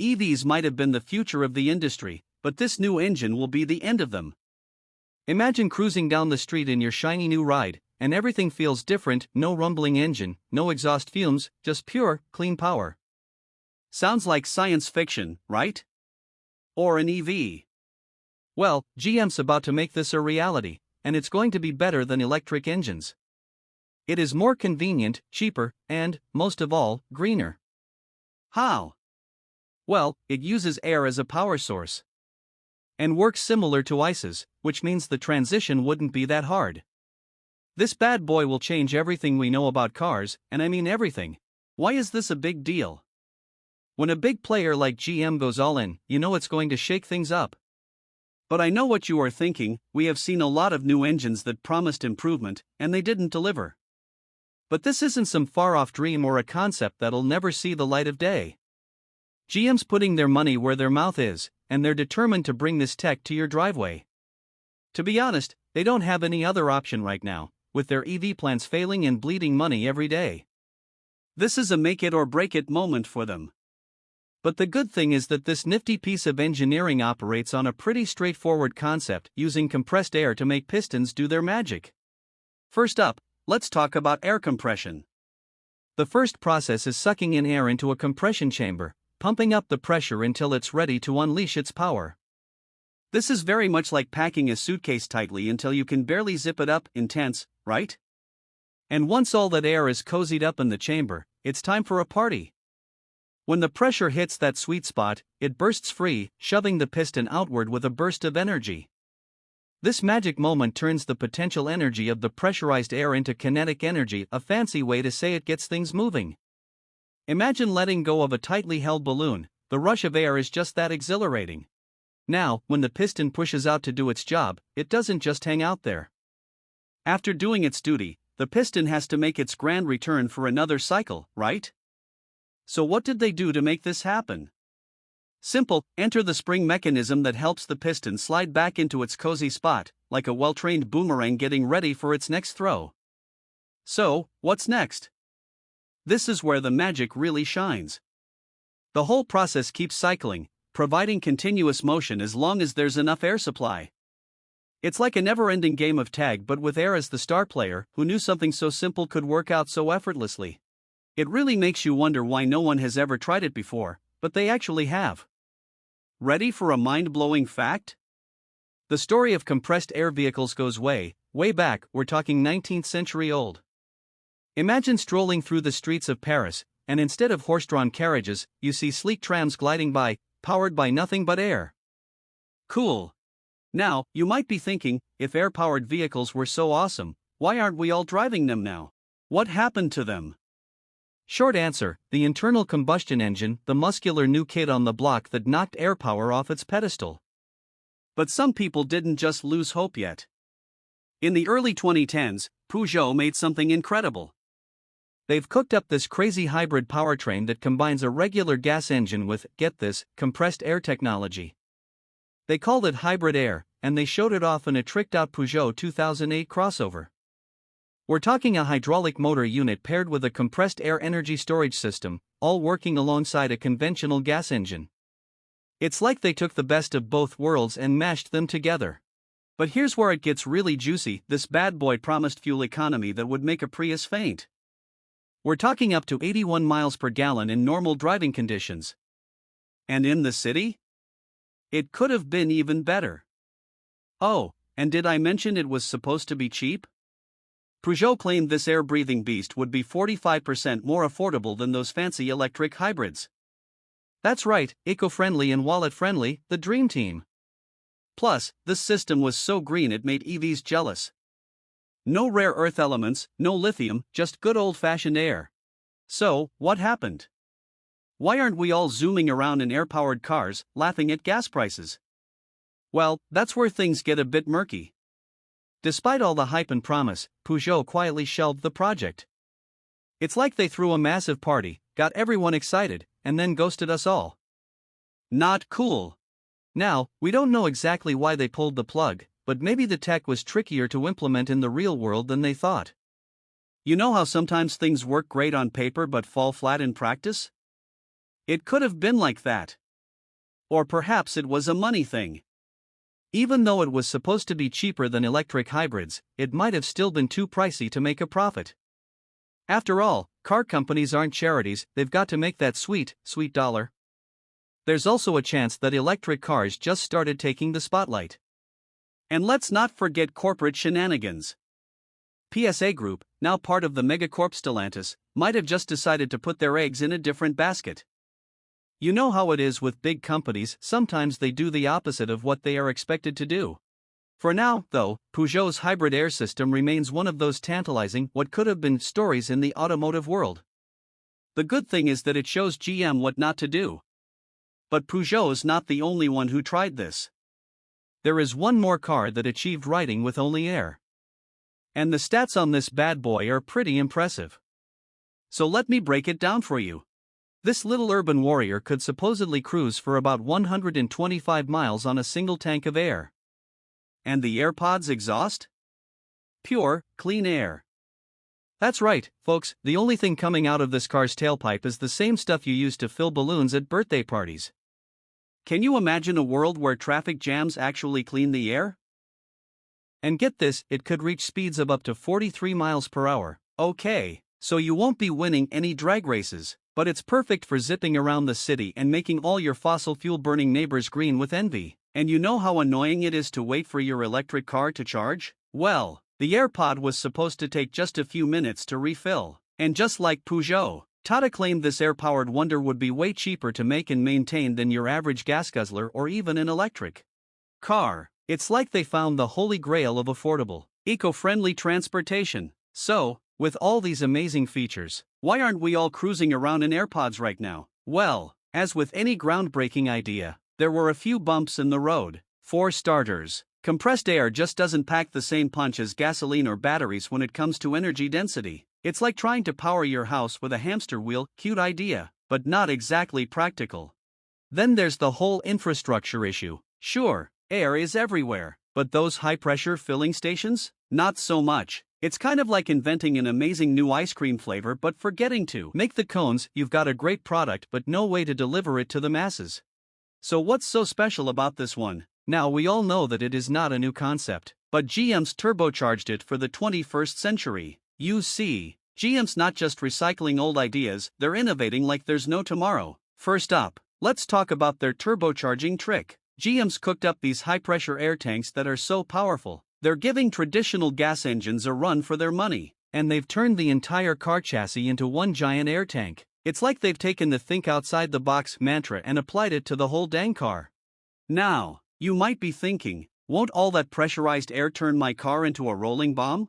EVs might have been the future of the industry, but this new engine will be the end of them. Imagine cruising down the street in your shiny new ride, and everything feels different: no rumbling engine, no exhaust fumes, just pure, clean power. Sounds like science fiction, right? Or an EV. Well, GM's about to make this a reality, and it's going to be better than electric engines. It is more convenient, cheaper, and, most of all, greener. How? Well, it uses air as a power source. And works similar to ICEs, which means the transition wouldn't be that hard. This bad boy will change everything we know about cars, and I mean everything. Why is this a big deal? When a big player like GM goes all in, you know it's going to shake things up. But I know what you are thinking: we have seen a lot of new engines that promised improvement, and they didn't deliver. But this isn't some far-off dream or a concept that'll never see the light of day. GM's putting their money where their mouth is, and they're determined to bring this tech to your driveway. To be honest, they don't have any other option right now, with their EV plans failing and bleeding money every day. This is a make-it-or-break-it moment for them. But the good thing is that this nifty piece of engineering operates on a pretty straightforward concept, using compressed air to make pistons do their magic. First up, let's talk about air compression. The first process is sucking in air into a compression chamber, pumping up the pressure until it's ready to unleash its power. This is very much like packing a suitcase tightly until you can barely zip it up. Intense, right? And once all that air is cozied up in the chamber, it's time for a party. When the pressure hits that sweet spot, it bursts free, shoving the piston outward with a burst of energy. This magic moment turns the potential energy of the pressurized air into kinetic energy, a fancy way to say it gets things moving. Imagine letting go of a tightly held balloon. The rush of air is just that exhilarating. Now, when the piston pushes out to do its job, it doesn't just hang out there. After doing its duty, the piston has to make its grand return for another cycle, right? So what did they do to make this happen? Simple: enter the spring mechanism that helps the piston slide back into its cozy spot, like a well-trained boomerang getting ready for its next throw. So, what's next? This is where the magic really shines. The whole process keeps cycling, providing continuous motion as long as there's enough air supply. It's like a never-ending game of tag, but with air as the star player. Who knew something so simple could work out so effortlessly? It really makes you wonder why no one has ever tried it before, but they actually have. Ready for a mind-blowing fact? The story of compressed air vehicles goes way, way back. We're talking 19th century old. Imagine strolling through the streets of Paris, and instead of horse-drawn carriages, you see sleek trams gliding by, powered by nothing but air. Cool. Now, you might be thinking, if air-powered vehicles were so awesome, why aren't we all driving them now? What happened to them? Short answer: the internal combustion engine, the muscular new kid on the block that knocked air power off its pedestal. But some people didn't just lose hope yet. In the early 2010s, Peugeot made something incredible. They've cooked up this crazy hybrid powertrain that combines a regular gas engine with, get this, compressed air technology. They called it hybrid air, and they showed it off in a tricked-out Peugeot 2008 crossover. We're talking a hydraulic motor unit paired with a compressed air energy storage system, all working alongside a conventional gas engine. It's like they took the best of both worlds and mashed them together. But here's where it gets really juicy: this bad boy promised fuel economy that would make a Prius faint. We're talking up to 81 miles per gallon in normal driving conditions. And in the city? It could have been even better. Oh, and did I mention it was supposed to be cheap? Peugeot claimed this air-breathing beast would be 45% more affordable than those fancy electric hybrids. That's right, eco-friendly and wallet-friendly, the dream team. Plus, this system was so green it made EVs jealous. No rare earth elements, no lithium, just good old-fashioned air. So, what happened? Why aren't we all zooming around in air-powered cars, laughing at gas prices? Well, that's where things get a bit murky. Despite all the hype and promise, Peugeot quietly shelved the project. It's like they threw a massive party, got everyone excited, and then ghosted us all. Not cool. Now, we don't know exactly why they pulled the plug, but maybe the tech was trickier to implement in the real world than they thought. You know how sometimes things work great on paper but fall flat in practice? It could have been like that. Or perhaps it was a money thing. Even though it was supposed to be cheaper than electric hybrids, it might have still been too pricey to make a profit. After all, car companies aren't charities, they've got to make that sweet, sweet dollar. There's also a chance that electric cars just started taking the spotlight. And let's not forget corporate shenanigans. PSA Group, now part of the megacorp Stellantis, might have just decided to put their eggs in a different basket. You know how it is with big companies, sometimes they do the opposite of what they are expected to do. For now, though, Peugeot's hybrid air system remains one of those tantalizing what could have been stories in the automotive world. The good thing is that it shows GM what not to do. But Peugeot's not the only one who tried this. There is one more car that achieved riding with only air. And the stats on this bad boy are pretty impressive. So let me break it down for you. This little urban warrior could supposedly cruise for about 125 miles on a single tank of air. And the AirPod's exhaust? Pure, clean air. That's right, folks, the only thing coming out of this car's tailpipe is the same stuff you use to fill balloons at birthday parties. Can you imagine a world where traffic jams actually clean the air? And get this, it could reach speeds of up to 43 miles per hour. Okay, so you won't be winning any drag races, but it's perfect for zipping around the city and making all your fossil fuel burning neighbors green with envy. And you know how annoying it is to wait for your electric car to charge? Well, the AirPod was supposed to take just a few minutes to refill. And just like Peugeot, Tata claimed this air-powered wonder would be way cheaper to make and maintain than your average gas guzzler or even an electric car. It's like they found the holy grail of affordable, eco-friendly transportation. So, with all these amazing features, why aren't we all cruising around in AirPods right now? Well, as with any groundbreaking idea, there were a few bumps in the road. For starters, compressed air just doesn't pack the same punch as gasoline or batteries when it comes to energy density. It's like trying to power your house with a hamster wheel, cute idea, but not exactly practical. Then there's the whole infrastructure issue. Sure, air is everywhere, but those high-pressure filling stations? Not so much. It's kind of like inventing an amazing new ice cream flavor but forgetting to make the cones. You've got a great product but no way to deliver it to the masses. So what's so special about this one? Now we all know that it is not a new concept, but GM's turbocharged it for the 21st century. You see, GM's not just recycling old ideas, they're innovating like there's no tomorrow. First up, let's talk about their turbocharging trick. GM's cooked up these high-pressure air tanks that are so powerful, they're giving traditional gas engines a run for their money, and they've turned the entire car chassis into one giant air tank. It's like they've taken the think outside the box mantra and applied it to the whole dang car. Now, you might be thinking, won't all that pressurized air turn my car into a rolling bomb?